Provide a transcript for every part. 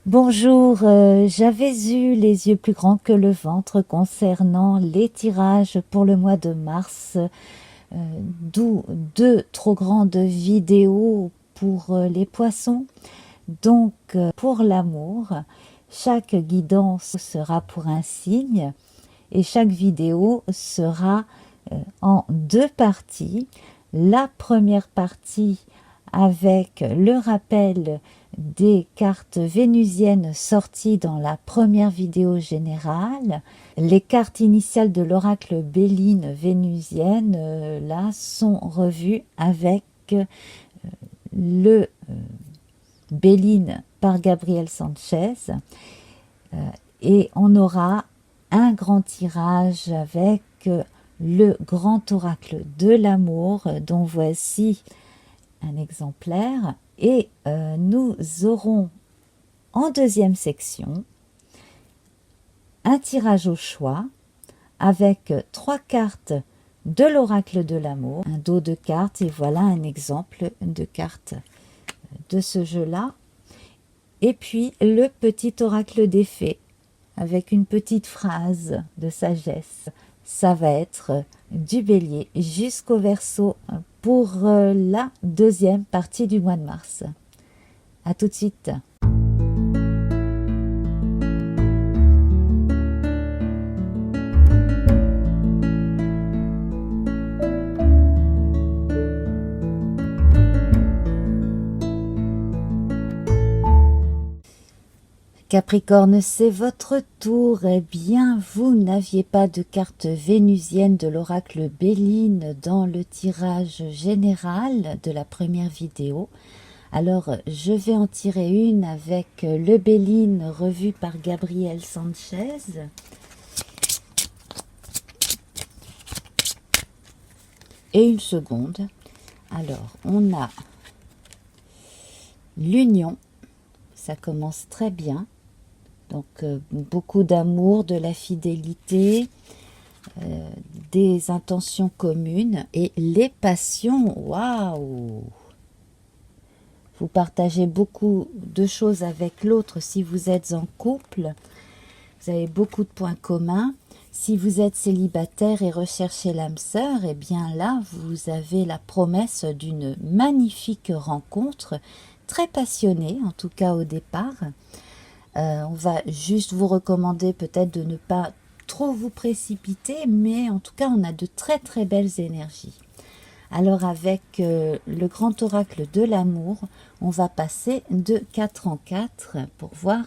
Bonjour, j'avais eu les yeux plus grands que le ventre concernant les tirages pour le mois de mars, d'où deux trop grandes vidéos pour les poissons. Donc, pour l'amour, chaque guidance sera pour un signe et chaque vidéo sera en deux parties. La première partie avec le rappel des cartes vénusiennes sorties dans la première vidéo générale. Les cartes initiales de l'oracle Béline vénusienne là sont revues avec le Béline par Gabriel Sanchez et on aura un grand tirage avec le grand oracle de l'amour dont voici un exemplaire et nous aurons en deuxième section un tirage au choix avec trois cartes de l'oracle de l'amour, un dos de cartes et voilà un exemple de cartes de ce jeu-là. Et puis le petit oracle des fées avec une petite phrase de sagesse. Ça va être du bélier jusqu'au verseau pour la deuxième partie du mois de mars. À tout de suite. Capricorne, c'est votre tour. Eh bien, vous n'aviez pas de carte vénusienne de l'oracle Béline dans le tirage général de la première vidéo. Alors, je vais en tirer une avec le Béline revu par Gabriel Sanchez. Et une seconde. Alors, on a l'union. Ça commence très bien. Donc, beaucoup d'amour, de la fidélité, des intentions communes et les passions. Waouh! Vous partagez beaucoup de choses avec l'autre si vous êtes en couple. Vous avez beaucoup de points communs. Si vous êtes célibataire et recherchez l'âme sœur, eh bien là, vous avez la promesse d'une magnifique rencontre, très passionnée, en tout cas au départ. On va juste vous recommander peut-être de ne pas trop vous précipiter, mais en tout cas, on a de très très belles énergies. Alors avec le grand oracle de l'amour, on va passer de 4 en 4 pour voir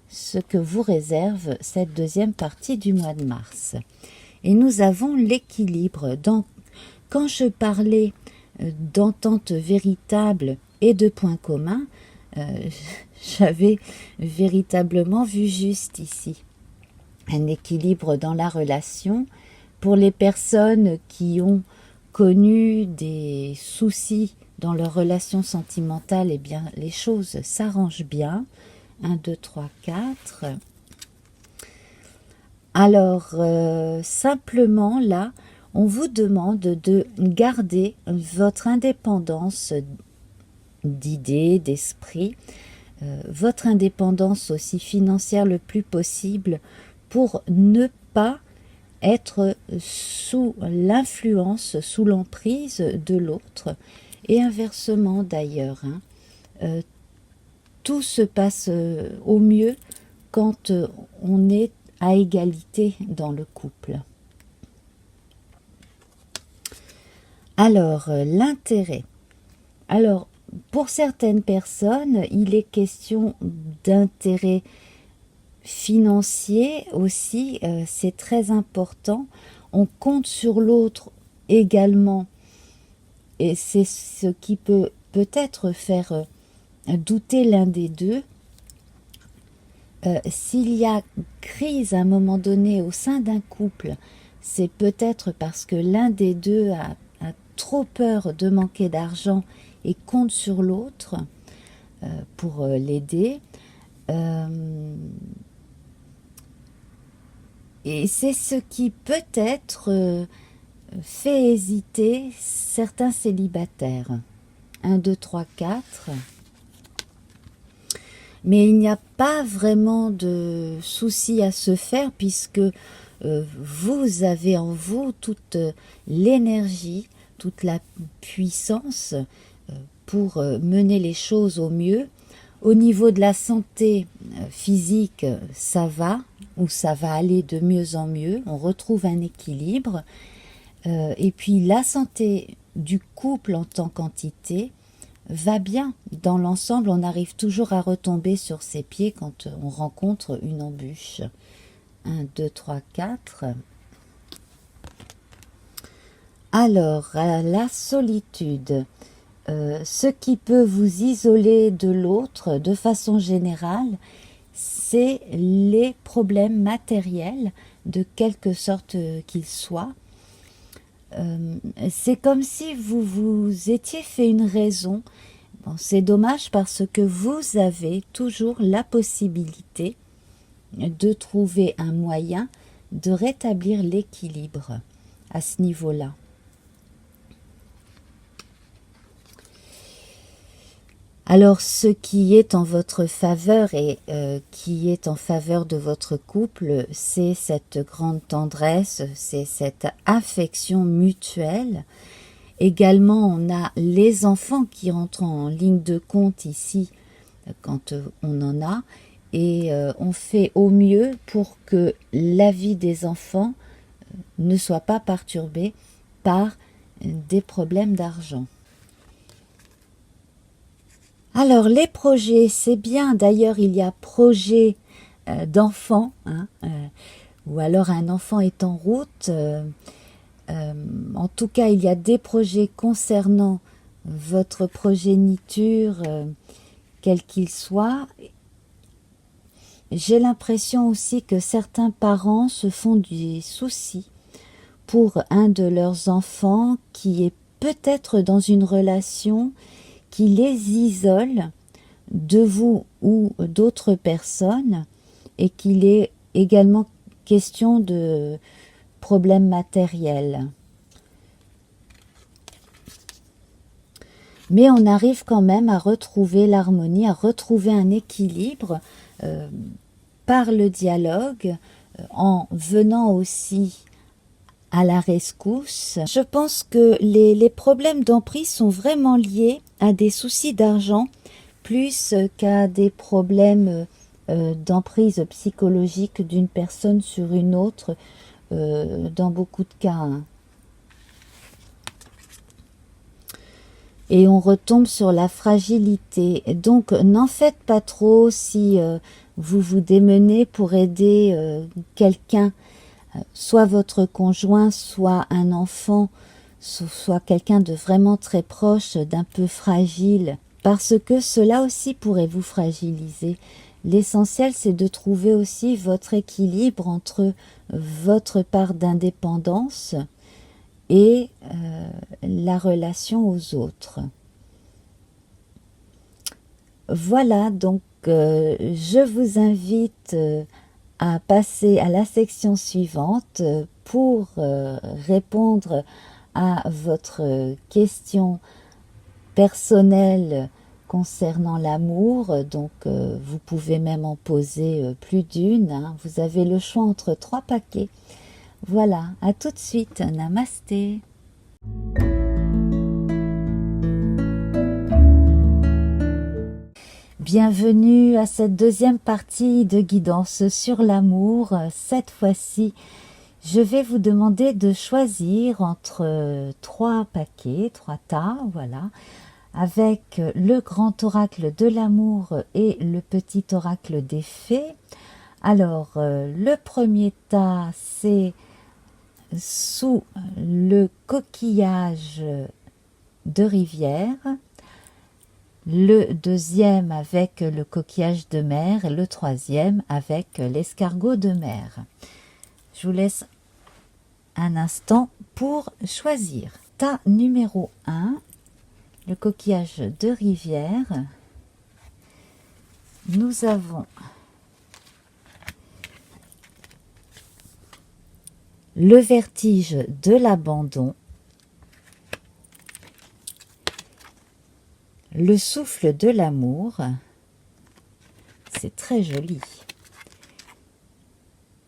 ce que vous réserve cette deuxième partie du mois de mars. Et nous avons l'équilibre. Quand je parlais d'entente véritable et de points communs, j'avais véritablement vu juste ici. Un équilibre dans la relation. Pour les personnes qui ont connu des soucis dans leur relation sentimentale, eh bien, les choses s'arrangent bien. 1, 2, 3, 4. Alors, simplement, là, on vous demande de garder votre indépendance d'idées, d'esprit, votre indépendance aussi financière le plus possible pour ne pas être sous l'influence, sous l'emprise de l'autre et inversement d'ailleurs. Tout se passe au mieux quand on est à égalité dans le couple. Alors, l'intérêt. Alors, pour certaines personnes, il est question d'intérêt financier aussi, c'est très important. On compte sur l'autre également et c'est ce qui peut peut-être faire douter l'un des deux. S'il y a crise à un moment donné au sein d'un couple, c'est peut-être parce que l'un des deux a trop peur de manquer d'argent et compte sur l'autre pour l'aider. Et c'est ce qui peut-être fait hésiter certains célibataires. 1, 2, 3, 4. Mais il n'y a pas vraiment de souci à se faire puisque vous avez en vous toute l'énergie, toute la puissance pour mener les choses au mieux. Au niveau de la santé physique, ça va, ou ça va aller de mieux en mieux, on retrouve un équilibre. Et puis la santé du couple en tant qu'entité va bien. Dans l'ensemble, on arrive toujours à retomber sur ses pieds quand on rencontre une embûche. 1, 2, 3, 4. Alors, la solitude. Ce qui peut vous isoler de l'autre de façon générale, c'est les problèmes matériels, de quelque sorte qu'ils soient. C'est comme si vous vous étiez fait une raison. Bon, c'est dommage parce que vous avez toujours la possibilité de trouver un moyen de rétablir l'équilibre à ce niveau-là. Alors, ce qui est en votre faveur et qui est en faveur de votre couple, c'est cette grande tendresse, c'est cette affection mutuelle. Également, on a les enfants qui rentrent en ligne de compte ici, quand on en a, et on fait au mieux pour que la vie des enfants ne soit pas perturbée par des problèmes d'argent. Alors, les projets, c'est bien. D'ailleurs, il y a projet d'enfant, hein, ou alors un enfant est en route. En tout cas, il y a des projets concernant votre progéniture, quel qu'il soit. J'ai l'impression aussi que certains parents se font des soucis pour un de leurs enfants qui est peut-être dans une relation qui les isole de vous ou d'autres personnes et qu'il est également question de problèmes matériels. Mais on arrive quand même à retrouver l'harmonie, à retrouver un équilibre par le dialogue, en venant aussi à la rescousse. Je pense que les problèmes d'emprise sont vraiment liés à des soucis d'argent plus qu'à des problèmes d'emprise psychologique d'une personne sur une autre dans beaucoup de cas. Hein. Et on retombe sur la fragilité. Donc n'en faites pas trop si vous vous démenez pour aider quelqu'un, soit votre conjoint, soit un enfant, soit quelqu'un de vraiment très proche, d'un peu fragile, parce que cela aussi pourrait vous fragiliser. L'essentiel, c'est de trouver aussi votre équilibre entre votre part d'indépendance et la relation aux autres. Voilà, donc je vous invite à passer à la section suivante pour répondre à votre question personnelle concernant l'amour. Donc vous pouvez même en poser plus d'une. Hein. Vous avez le choix entre 3 paquets. Voilà, à tout de suite. Namasté. Bienvenue à cette deuxième partie de guidance sur l'amour. Cette fois-ci, je vais vous demander de choisir entre 3 paquets, 3 tas, voilà, avec le grand oracle de l'amour et le petit oracle des fées. Alors, le premier tas, c'est sous le coquillage de rivière. Le deuxième avec le coquillage de mer et le troisième avec l'escargot de mer. Je vous laisse un instant pour choisir. Tas numéro 1, le coquillage de rivière. Nous avons le vertige de l'abandon, le souffle de l'amour, c'est très joli.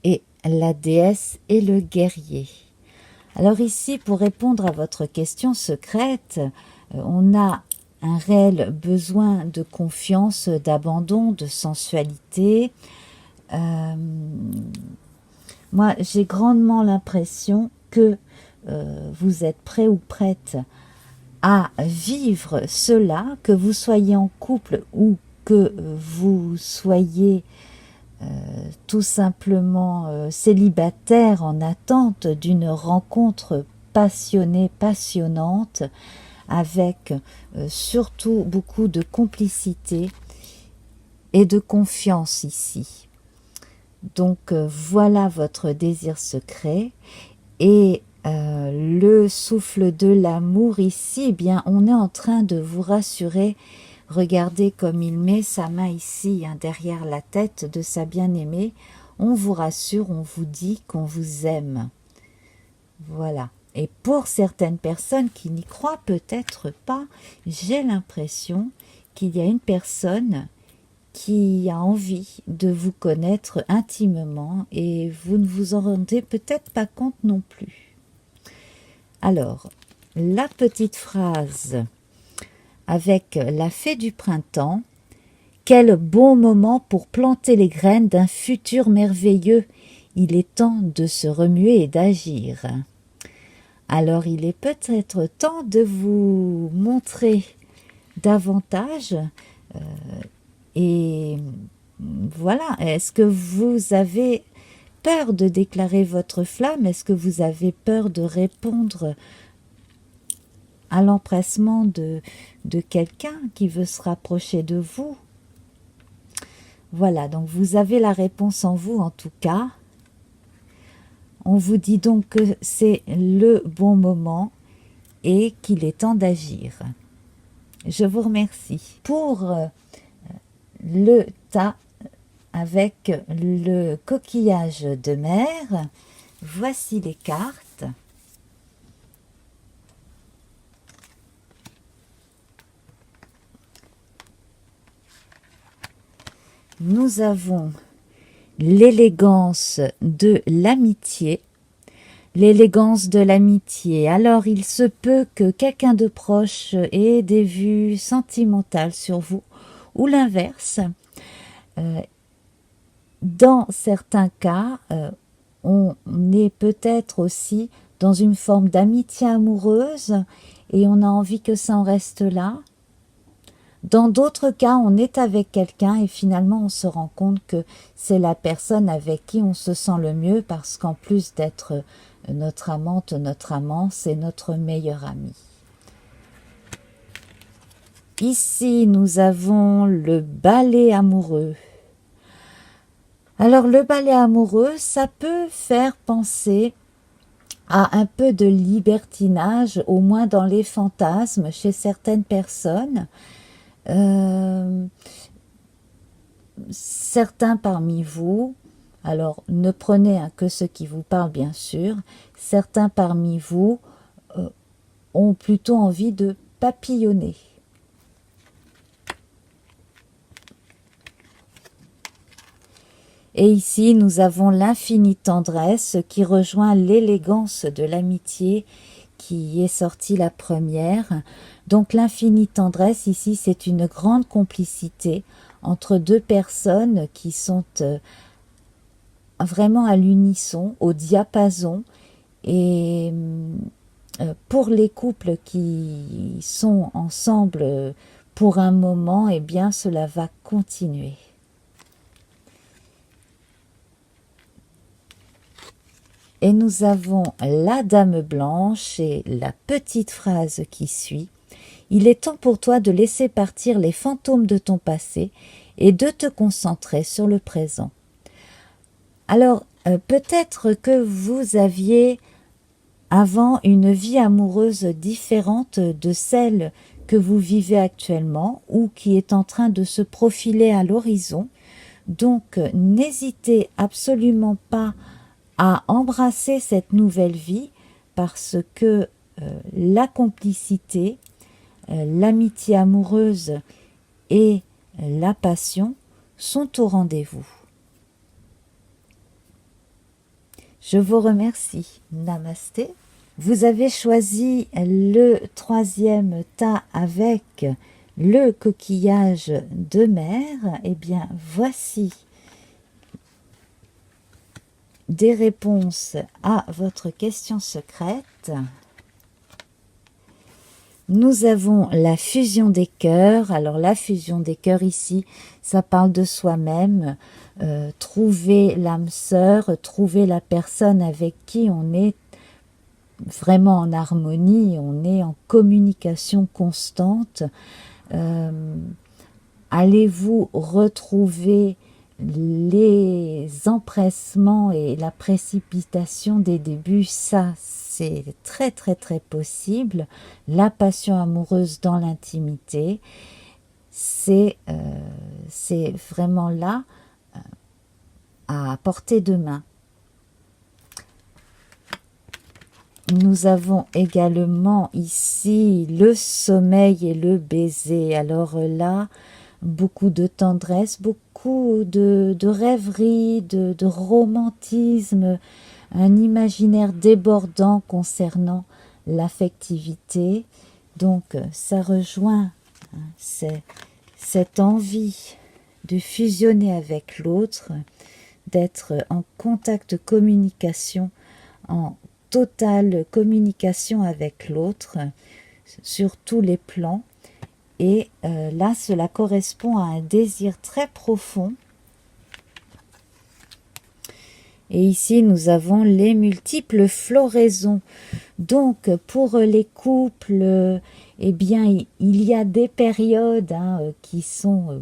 Et la déesse et le guerrier. Alors ici, pour répondre à votre question secrète, on a un réel besoin de confiance, d'abandon, de sensualité. Moi, j'ai grandement l'impression que vous êtes prêt ou prête à vivre cela, que vous soyez en couple ou que vous soyez tout simplement célibataire en attente d'une rencontre passionnée, passionnante, avec surtout beaucoup de complicité et de confiance ici. Donc voilà votre désir secret. Et le souffle de l'amour ici, eh bien, on est en train de vous rassurer. Regardez comme il met sa main ici, hein, derrière la tête de sa bien-aimée. On vous rassure, on vous dit qu'on vous aime. Voilà. Et pour certaines personnes qui n'y croient peut-être pas, j'ai l'impression qu'il y a une personne qui a envie de vous connaître intimement et vous ne vous en rendez peut-être pas compte non plus. Alors, la petite phrase avec la fée du printemps. Quel bon moment pour planter les graines d'un futur merveilleux. Il est temps de se remuer et d'agir. Alors, il est peut-être temps de vous montrer davantage. Et voilà, est-ce que vous avez peur de déclarer votre flamme? Est-ce que vous avez peur de répondre à l'empressement de quelqu'un qui veut se rapprocher de vous? Voilà, donc vous avez la réponse en vous en tout cas. On vous dit donc que c'est le bon moment et qu'il est temps d'agir. Je vous remercie. Pour le tas avec le coquillage de mer, voici les cartes. Nous avons l'élégance de l'amitié. L'élégance de l'amitié. Alors, il se peut que quelqu'un de proche ait des vues sentimentales sur vous, ou l'inverse. Dans certains cas, on est peut-être aussi dans une forme d'amitié amoureuse et on a envie que ça en reste là. Dans d'autres cas, on est avec quelqu'un et finalement on se rend compte que c'est la personne avec qui on se sent le mieux parce qu'en plus d'être notre amante, notre amant, c'est notre meilleur ami. Ici, nous avons le balai amoureux. Alors, le balai amoureux, ça peut faire penser à un peu de libertinage, au moins dans les fantasmes, chez certaines personnes. Certains parmi vous, alors ne prenez que ce qui vous parle bien sûr, certains parmi vous ont plutôt envie de papillonner. Et ici, nous avons l'infinie tendresse qui rejoint l'élégance de l'amitié qui est sortie la première. Donc l'infinie tendresse, ici, c'est une grande complicité entre deux personnes qui sont vraiment à l'unisson, au diapason. Et pour les couples qui sont ensemble pour un moment, eh bien, cela va continuer. Et nous avons la dame blanche et la petite phrase qui suit. Il est temps pour toi de laisser partir les fantômes de ton passé et de te concentrer sur le présent. Alors, peut-être que vous aviez avant une vie amoureuse différente de celle que vous vivez actuellement ou qui est en train de se profiler à l'horizon. Donc, n'hésitez absolument pas à embrasser cette nouvelle vie parce que la complicité, l'amitié amoureuse et la passion sont au rendez-vous. Je vous remercie. Namasté. Vous avez choisi le 3e tas avec le coquillage de mer. Eh bien, voici des réponses à votre question secrète. Nous avons la fusion des cœurs. Alors la fusion des cœurs ici, ça parle de soi-même. Trouver l'âme sœur, trouver la personne avec qui on est vraiment en harmonie, on est en communication constante. Allez-vous retrouver les empressements et la précipitation des débuts? Ça, c'est très très très possible. La passion amoureuse dans l'intimité, c'est vraiment là, à portée de main. Nous avons également ici le sommeil et le baiser. Alors là, beaucoup de tendresse, beaucoup de rêverie, de romantisme, un imaginaire débordant concernant l'affectivité. Donc ça rejoint cette envie de fusionner avec l'autre, d'être en contact communication, en totale communication avec l'autre sur tous les plans. Et là, cela correspond à un désir très profond. Et ici, nous avons les multiples floraisons. Donc, pour les couples, eh bien, il y a des périodes qui sont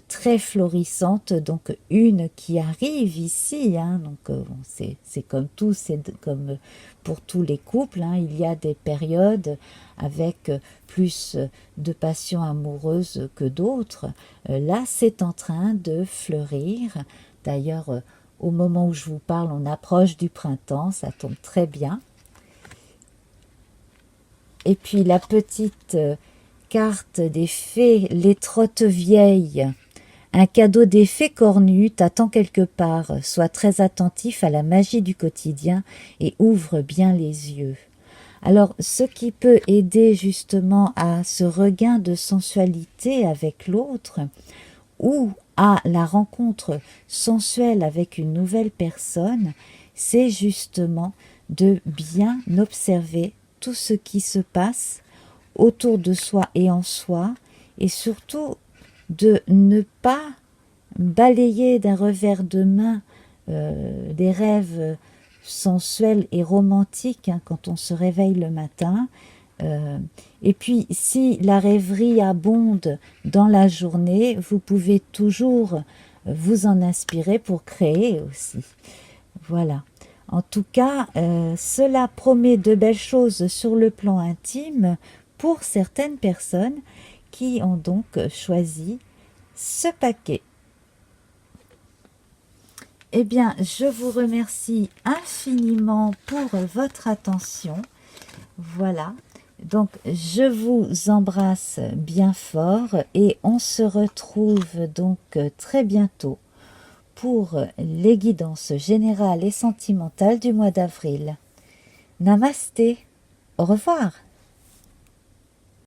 très florissantes. Donc, une qui arrive ici. Donc, c'est comme tout, c'est comme pour tous les couples. Il y a des périodes avec plus de passion amoureuse que d'autres. Là, c'est en train de fleurir. D'ailleurs, au moment où je vous parle, on approche du printemps, ça tombe très bien. Et puis la petite carte des fées, les trottes vieilles. Un cadeau des fées cornues t'attend quelque part. Sois très attentif à la magie du quotidien et ouvre bien les yeux. Alors, ce qui peut aider justement à ce regain de sensualité avec l'autre, ou à la rencontre sensuelle avec une nouvelle personne, c'est justement de bien observer tout ce qui se passe autour de soi et en soi, et surtout de ne pas balayer d'un revers de main des rêves sensuels et romantiques quand on se réveille le matin. Et puis, si la rêverie abonde dans la journée, vous pouvez toujours vous en inspirer pour créer aussi. Voilà. En tout cas, cela promet de belles choses sur le plan intime pour certaines personnes qui ont donc choisi ce paquet. Eh bien, je vous remercie infiniment pour votre attention. Voilà. Donc, je vous embrasse bien fort et on se retrouve donc très bientôt pour les guidances générales et sentimentales du mois d'avril. Namasté. Au revoir.